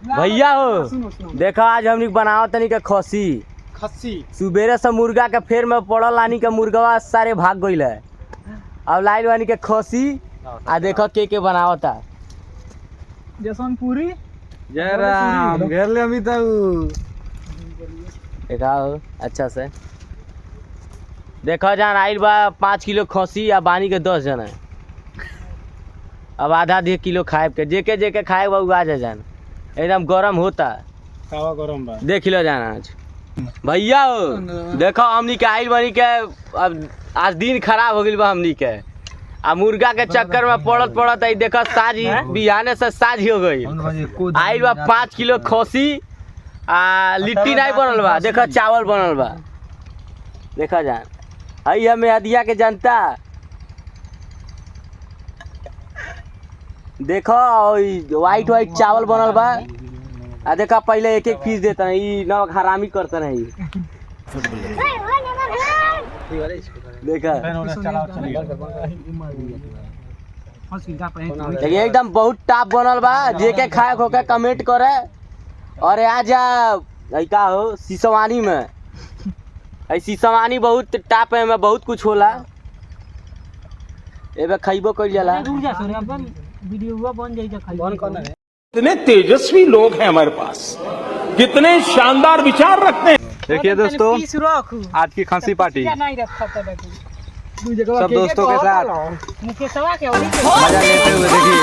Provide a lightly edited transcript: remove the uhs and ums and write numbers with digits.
भैया हो देखो आज हमनी बनाओ तनी के खस्सी सुबेरे से मुर्गा के फेर में पड़ल लानी के मुर्गवा सारे भाग गइल है। अब लाइल वानी के खस्सी आ देखो के बनावता जैसन पूरी जय राम घेर ले अभी तक देखाओ अच्छा से देखो जान आइल बा 5 किलो खस्सी आ बानी के 10 जन है। अब आधा किलो खाए के जेके खाए बा आ जा जान एकदम गरम होता कावा गरम बा देख लो जाना आज भैया हो देखो हमनी के आइल बनी के अब आज दिन खराब हो गइल बा हमनी के आ मुर्गा के चक्कर में पड़त आई देखो साज बिहाने से साज हो गई आइल बा 5 किलो खस्सी आ लिट्टी नहीं बनल बा देखो चावल बनल बा देखा जान हई हमें हदिया के जनता देखो वाइट चावल बनल बा आ देखा पहले एक पीस देता है ई नमक हरामी करता नहीं देखा देखिए एकदम बहुत टाप बनल बा जेके खाए खोके कमेंट करे और आजा का हो सिसवानी में सिसवानी बहुत टाप है में बहुत कुछ होला एबे खइबो कइल जाला वीडियो बन जाई त खाई कितने तेजस्वी लोग हैं हमारे पास कितने शानदार विचार रखते हैं। देखिए दोस्तों आज की खांसी पार्टी सब दोस्तों के साथ मजा लेते हुए देखिए